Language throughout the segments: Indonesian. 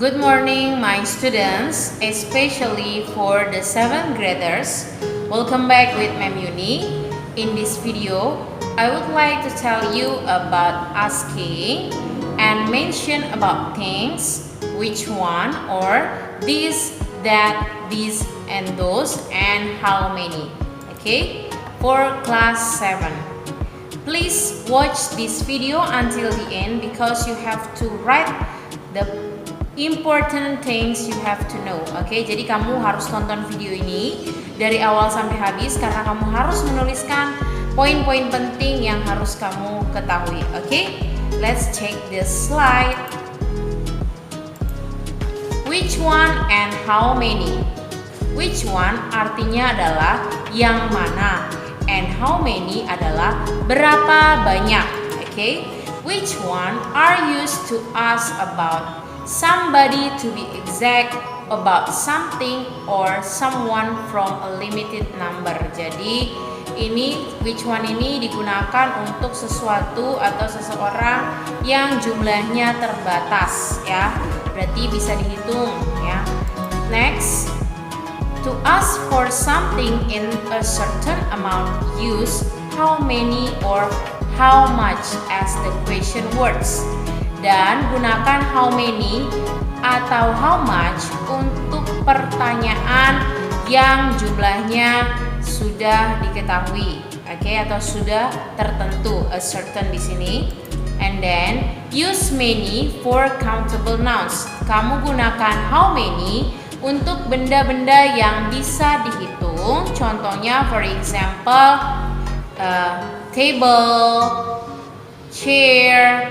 Good morning, my students, especially for the 7th graders. Welcome back with Ma'am Yuni. In this video, I would like to tell you about asking and mention about things, which one, or this, that, these, and those, and how many. Okay, for class 7. Please watch this video until the end because you have to write the important things you have to know. Oke, jadi kamu harus tonton video ini dari awal sampai habis karena kamu harus menuliskan poin-poin penting yang harus kamu ketahui. Oke, let's check this slide. Which one and how many? Which one artinya adalah yang mana, and how many adalah berapa banyak. Oke, which one are used to ask about somebody, to be exact, about something or someone from a limited number. Jadi ini which one ini digunakan untuk sesuatu atau seseorang yang jumlahnya terbatas ya. Berarti bisa dihitung ya. Next, to ask for something in a certain amount, use how many or how much as the question words. Dan gunakan how many atau how much untuk pertanyaan yang jumlahnya sudah diketahui, oke, atau sudah tertentu, a certain di sini. And then use many for countable nouns. Kamu gunakan how many untuk benda-benda yang bisa dihitung. Contohnya, for example, table, chair,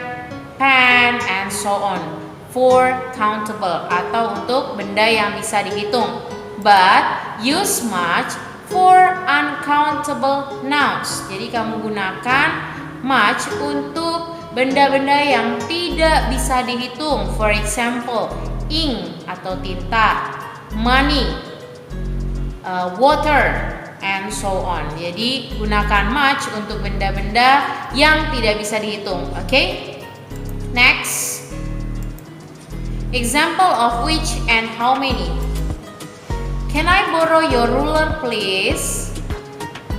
pen, and so on, for countable atau untuk benda yang bisa dihitung. But use much for uncountable nouns. Jadi kamu gunakan much untuk benda-benda yang tidak bisa dihitung. For example, ink atau tinta, money, water, and so on. Jadi gunakan much untuk benda-benda yang tidak bisa dihitung. Oke? Next, example of which and how many. Can I borrow your ruler, please?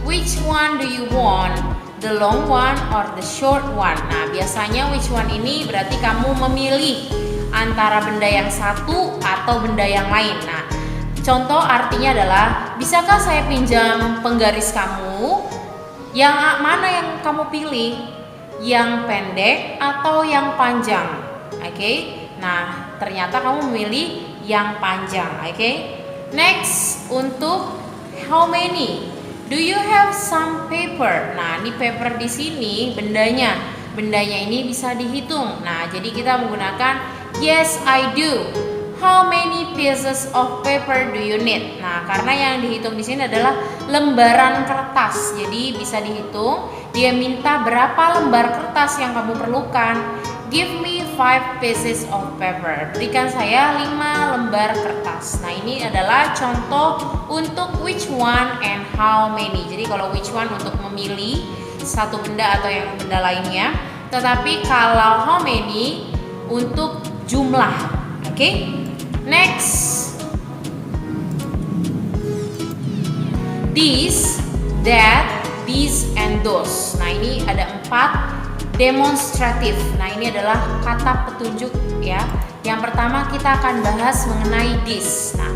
Which one do you want? The long one or the short one? Nah, biasanya which one ini berarti kamu memilih antara benda yang satu atau benda yang lain. Nah, contoh artinya adalah, bisakah saya pinjam penggaris kamu? Yang mana yang kamu pilih? Yang pendek atau yang panjang? Oke. Nah, ternyata kamu memilih yang panjang. Oke. Next, untuk how many? Do you have some paper? Nah, ini paper di sini bendanya. Bendanya ini bisa dihitung. Nah, jadi kita menggunakan yes, I do. How many pieces of paper do you need? Nah, karena yang dihitung di sini adalah lembaran kertas, jadi bisa dihitung. Dia minta berapa lembar kertas yang kamu perlukan. Give me 5 pieces of paper. Berikan saya 5 lembar kertas. Nah, ini adalah contoh untuk which one and how many. Jadi kalau which one untuk memilih satu benda atau yang benda lainnya, tetapi kalau how many untuk jumlah. Oke? Next, this, that, these, and those. Nah, ini ada 4 demonstratif. Nah, ini adalah kata petunjuk ya. Yang pertama kita akan bahas mengenai this. Nah,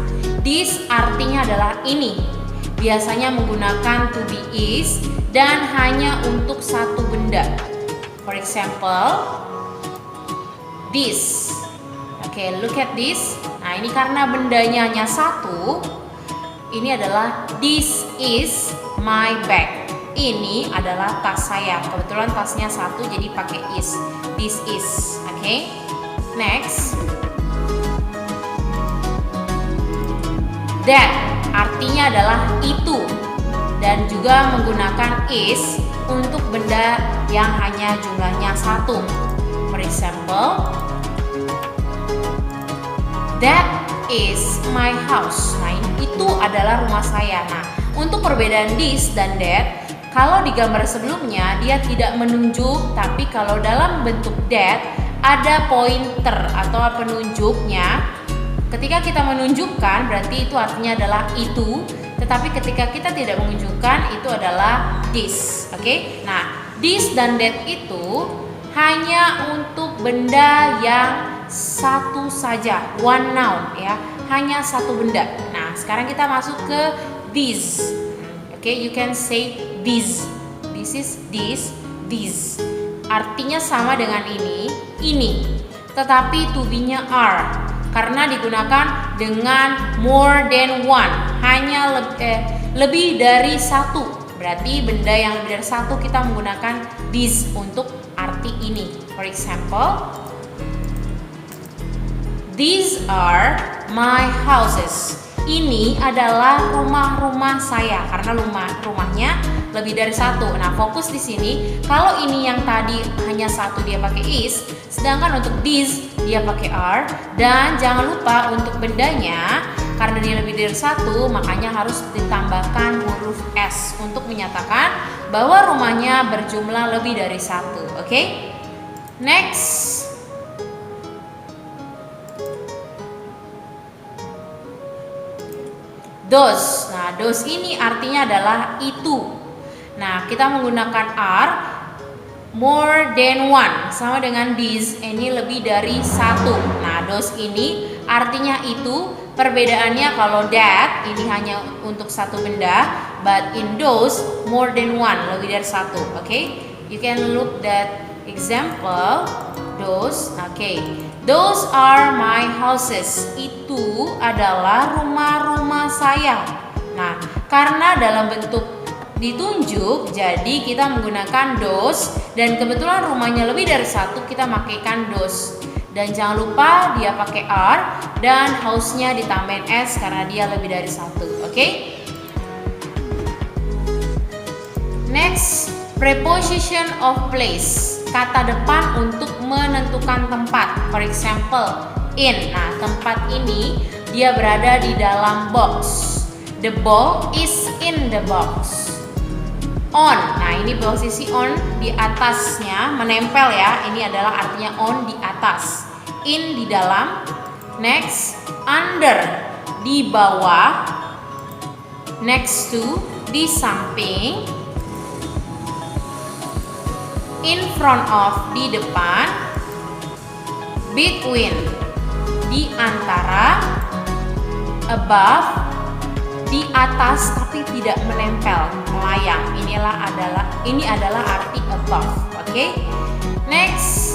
this artinya adalah ini. Biasanya menggunakan to be is dan hanya untuk satu benda. For example, this. Oke, look at this. Nah, ini karena bendanya hanya satu, ini adalah this is my bag. Ini adalah tas saya. Kebetulan tasnya satu, jadi pakai is. This is. Oke. Next, that artinya adalah itu dan juga menggunakan is untuk benda yang hanya jumlahnya satu. For example, that is my house. Nah, itu adalah rumah saya. Nah, untuk perbedaan this dan that, kalau di gambar sebelumnya dia tidak menunjuk, tapi kalau dalam bentuk that ada pointer atau penunjuknya. Ketika kita menunjukkan berarti itu artinya adalah itu, tetapi ketika kita tidak menunjukkan itu adalah this. Oke? Nah, this dan that itu hanya untuk benda yang satu saja, one noun ya, hanya satu benda. Nah, sekarang kita masuk ke this. Oke, you can say this. This is this. Artinya sama dengan ini. Tetapi to be-nya are. Karena digunakan dengan more than one, hanya lebih dari satu. Berarti benda yang lebih dari satu kita menggunakan this untuk arti ini. For example, these are my houses. Ini adalah rumah-rumah saya karena rumahnya lebih dari satu. Nah, fokus di sini. Kalau ini yang tadi hanya satu dia pakai is, sedangkan untuk this dia pakai are. Dan jangan lupa untuk bendanya karena dia lebih dari satu, makanya harus ditambahkan huruf s untuk menyatakan bahwa rumahnya berjumlah lebih dari satu. Oke? Next. Those. Nah, those ini artinya adalah itu. Nah, kita menggunakan are more than one sama dengan this, ini lebih dari satu. Nah, those ini artinya itu. Perbedaannya kalau that ini hanya untuk satu benda, but in those more than one, lebih dari satu. Oke? You can look that example. Those. Oke. Those are my houses. Itu adalah rumah-rumah saya. Nah, karena dalam bentuk ditunjuk, jadi kita menggunakan those. Dan kebetulan rumahnya lebih dari satu, kita pakaikan those. Dan jangan lupa dia pakai are dan house-nya ditambahin s karena dia lebih dari satu. Oke? Next, preposition of place. Kata depan untuk menentukan tempat. For example, in. Nah, tempat ini dia berada di dalam box. The ball is in the box. On. Nah, ini posisi on di atasnya menempel ya. Ini adalah artinya on di atas. In di dalam. Next, under di bawah. Next to di samping. In front of di depan. Between di antara. Above di atas tapi tidak menempel, melayang. Ini adalah arti above. Oke? Next,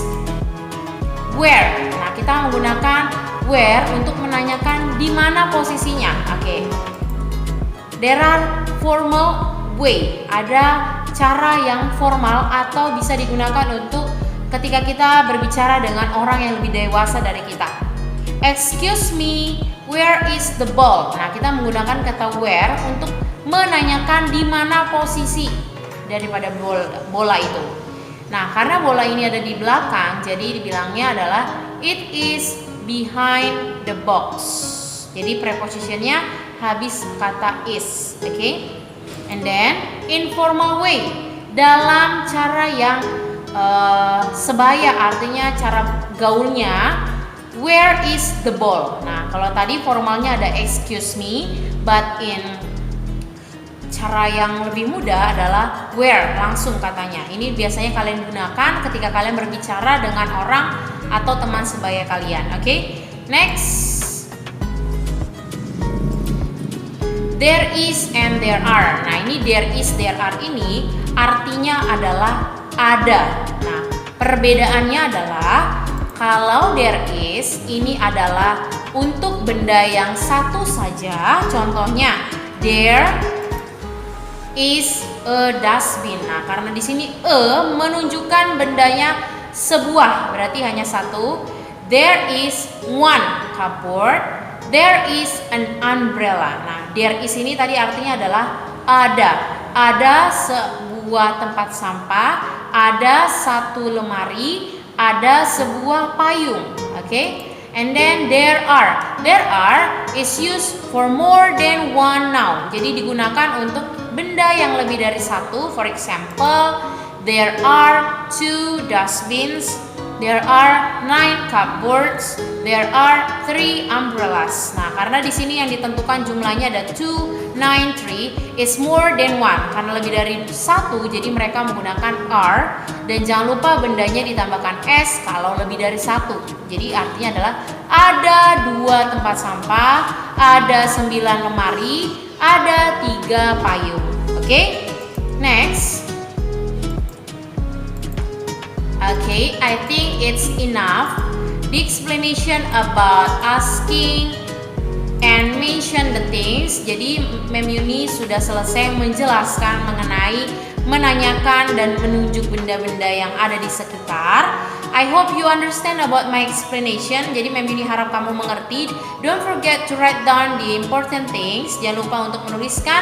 where. Nah, kita menggunakan where untuk menanyakan di mana posisinya. Oke. There are formal way. Ada cara yang formal atau bisa digunakan untuk ketika kita berbicara dengan orang yang lebih dewasa dari kita. Excuse me, where is the ball? Nah, kita menggunakan kata where untuk menanyakan di mana posisi daripada bola itu. Nah, karena bola ini ada di belakang, jadi dibilangnya adalah it is behind the box. Jadi prepositionnya habis kata is. Oke? And then informal way, dalam cara yang sebaya, artinya cara gaulnya. Where is the ball? Nah, kalau tadi formalnya ada excuse me, but in cara yang lebih mudah adalah where, langsung katanya. Ini biasanya kalian gunakan ketika kalian berbicara dengan orang atau teman sebaya kalian. Oke? Next. There is and there are. Nah, ini there is, there are ini artinya adalah ada. Nah, perbedaannya adalah kalau there is ini adalah untuk benda yang satu saja. Contohnya, there is a dustbin. Nah, karena di sini menunjukkan bendanya sebuah, berarti hanya satu. There is one cupboard. There is an umbrella. Nah, there is ini tadi artinya adalah ada. Ada sebuah tempat sampah, ada satu lemari, ada sebuah payung. Oke? And then there are. There are is used for more than one noun. Jadi digunakan untuk benda yang lebih dari satu. For example, there are two dustbins There are 9 cupboards. There are 3 umbrellas. Nah, karena di sini yang ditentukan jumlahnya ada 2, 9, 3 is more than 1. Karena lebih dari 1, jadi mereka menggunakan are. Dan jangan lupa bendanya ditambahkan s kalau lebih dari 1. Jadi artinya adalah ada 2 tempat sampah, ada 9 lemari, ada 3 payung. Oke? Next. Okay, I think it's enough. The explanation about asking and mention the things. Jadi Mem Yuni sudah selesai menjelaskan mengenai menanyakan dan menunjuk benda-benda yang ada di sekitar. I hope you understand about my explanation. Jadi Mem Yuni harap kamu mengerti. Don't forget to write down the important things. Jangan lupa untuk menuliskan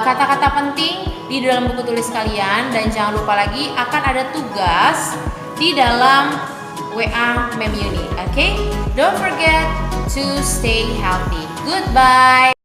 kata-kata penting di dalam buku tulis kalian, dan jangan lupa lagi akan ada tugas di dalam WA Mem Yuni. Okay? Don't forget to stay healthy. Goodbye.